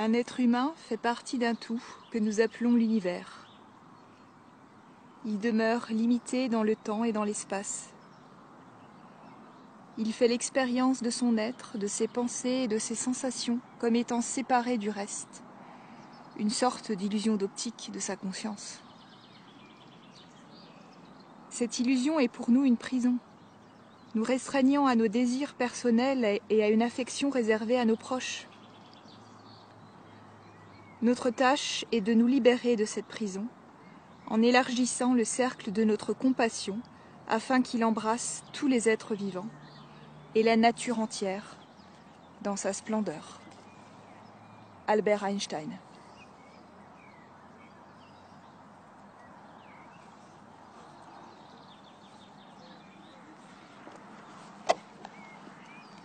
Un être humain fait partie d'un tout que nous appelons l'univers. Il demeure limité dans le temps et dans l'espace. Il fait l'expérience de son être, de ses pensées et de ses sensations comme étant séparés du reste, une sorte d'illusion d'optique de sa conscience. Cette illusion est pour nous une prison, nous restreignant à nos désirs personnels et à une affection réservée à nos proches. Notre tâche est de nous libérer de cette prison, en élargissant le cercle de notre compassion afin qu'il embrasse tous les êtres vivants et la nature entière dans sa splendeur. Albert Einstein.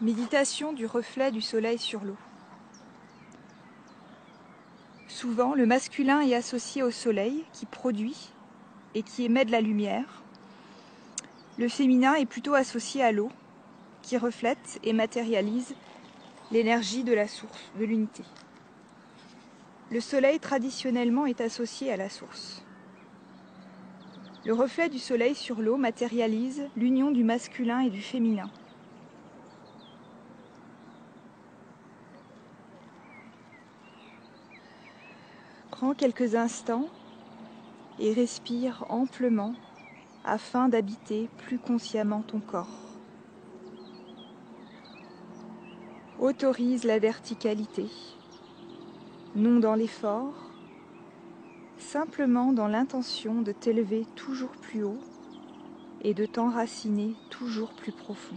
Méditation du reflet du soleil sur l'eau. Souvent, le masculin est associé au soleil qui produit et qui émet de la lumière. Le féminin est plutôt associé à l'eau qui reflète et matérialise l'énergie de la source, de l'unité. Le soleil traditionnellement est associé à la source. Le reflet du soleil sur l'eau matérialise l'union du masculin et du féminin. Prends quelques instants et respire amplement afin d'habiter plus consciemment ton corps. Autorise la verticalité, non dans l'effort, simplement dans l'intention de t'élever toujours plus haut et de t'enraciner toujours plus profond.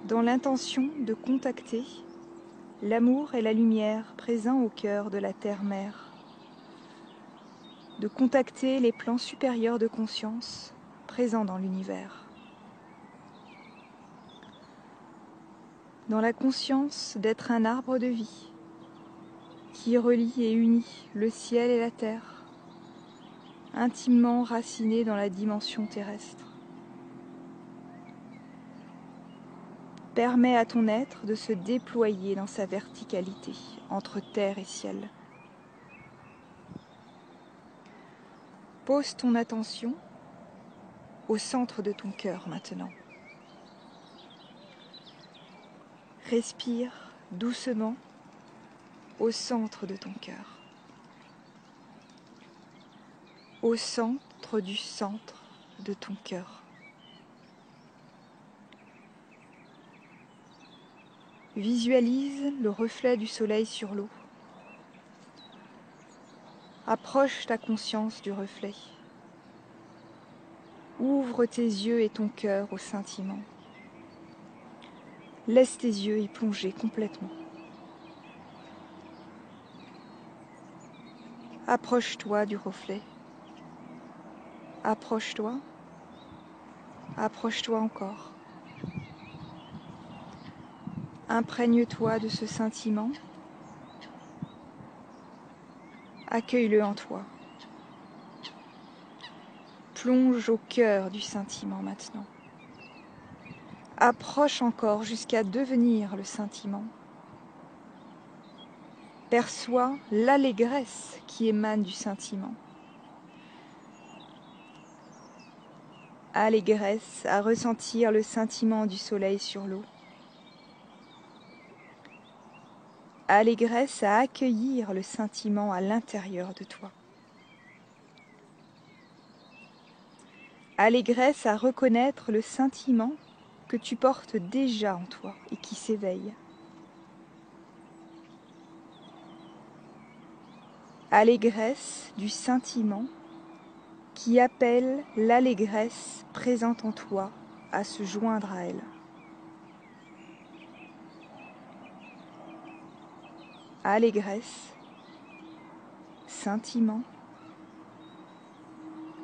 Dans l'intention de contacter l'amour et la lumière présents au cœur de la terre-mère, de contacter les plans supérieurs de conscience présents dans l'univers. Dans la conscience d'être un arbre de vie qui relie et unit le ciel et la terre, intimement raciné dans la dimension terrestre. Permets à ton être de se déployer dans sa verticalité entre terre et ciel. Pose ton attention au centre de ton cœur maintenant. Respire doucement au centre de ton cœur. Au centre du centre de ton cœur. Visualise le reflet du soleil sur l'eau. Approche ta conscience du reflet. Ouvre tes yeux et ton cœur au scintillement. Laisse tes yeux y plonger complètement. Approche-toi du reflet. Approche-toi. Approche-toi encore. Imprègne-toi de ce scintillement. Accueille-le en toi. Plonge au cœur du scintillement maintenant. Approche encore jusqu'à devenir le scintillement. Perçois l'allégresse qui émane du scintillement. Allégresse à ressentir le scintillement du soleil sur l'eau. Allégresse à accueillir le scintillement à l'intérieur de toi. Allégresse à reconnaître le scintillement que tu portes déjà en toi et qui s'éveille. Allégresse du scintillement qui appelle l'allégresse présente en toi à se joindre à elle. Allégresse, scintillement,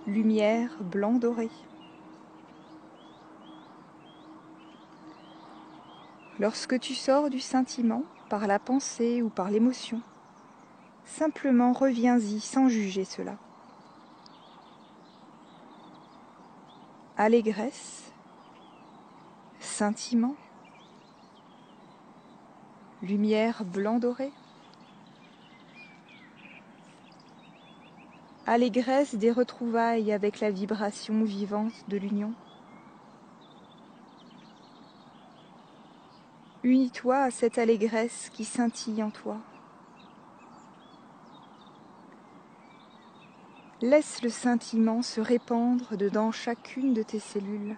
lumière blanc doré. Lorsque tu sors du scintillement par la pensée ou par l'émotion, simplement reviens-y sans juger cela. Allégresse, scintillement, lumière blanc doré, allégresse des retrouvailles avec la vibration vivante de l'union. Unis-toi à cette allégresse qui scintille en toi. Laisse le scintillement se répandre dedans chacune de tes cellules.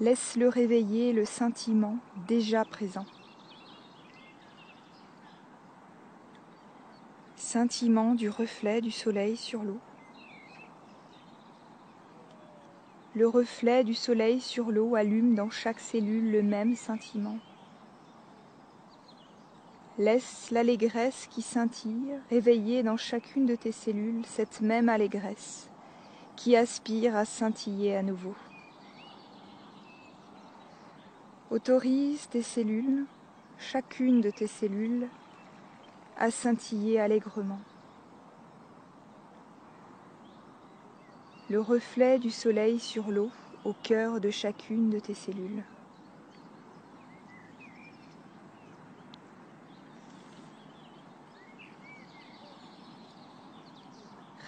Laisse-le réveiller le scintillement déjà présent. Scintillement du reflet du soleil sur l'eau. Le reflet du soleil sur l'eau allume dans chaque cellule le même scintillement. Laisse l'allégresse qui scintille réveiller dans chacune de tes cellules cette même allégresse qui aspire à scintiller à nouveau. Autorise tes cellules, chacune de tes cellules, à scintiller allègrement. Le reflet du soleil sur l'eau au cœur de chacune de tes cellules.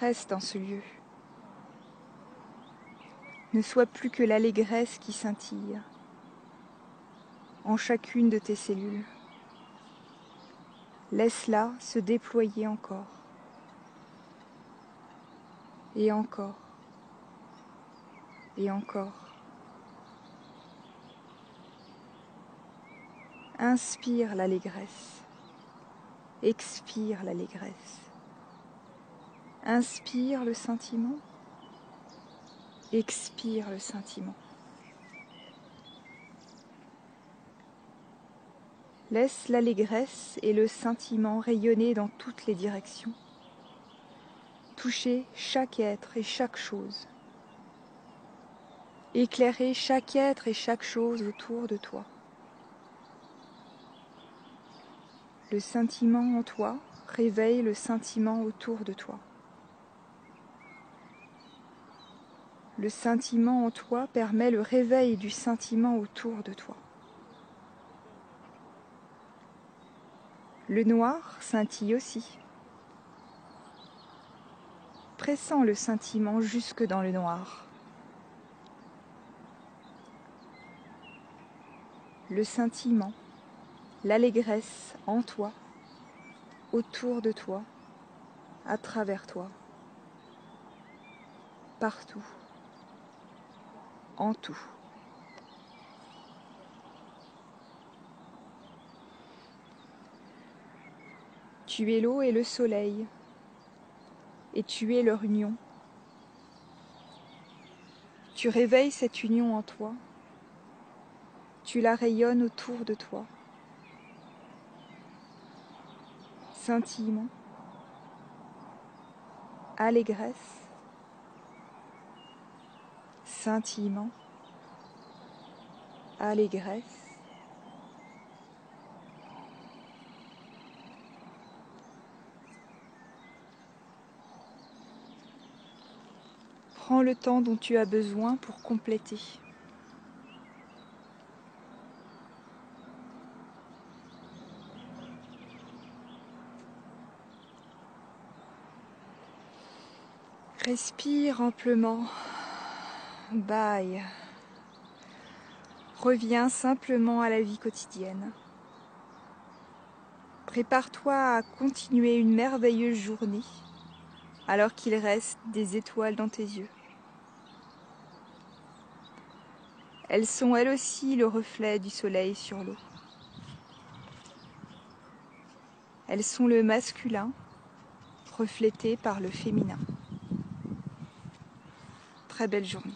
Reste en ce lieu. Ne sois plus que l'allégresse qui scintille en chacune de tes cellules. Laisse-la se déployer encore. Et encore. Et encore. Inspire l'allégresse. Expire l'allégresse. Inspire le sentiment. Expire le sentiment. Laisse l'allégresse et le sentiment rayonner dans toutes les directions. Toucher chaque être et chaque chose. Éclairer chaque être et chaque chose autour de toi. Le sentiment en toi réveille le sentiment autour de toi. Le sentiment en toi permet le réveil du sentiment autour de toi. Le noir scintille aussi. Pressant le sentiment jusque dans le noir. Le sentiment, l'allégresse en toi, autour de toi, à travers toi, partout, en tout. Tu es l'eau et le soleil, et tu es leur union. Tu réveilles cette union en toi, tu la rayonnes autour de toi. Scintillement, allégresse, scintillement, allégresse. Prends le temps dont tu as besoin pour compléter. Respire amplement. Bye. Reviens simplement à la vie quotidienne. Prépare-toi à continuer une merveilleuse journée alors qu'il reste des étoiles dans tes yeux. Elles sont elles aussi le reflet du soleil sur l'eau. Elles sont le masculin reflété par le féminin. Très belle journée.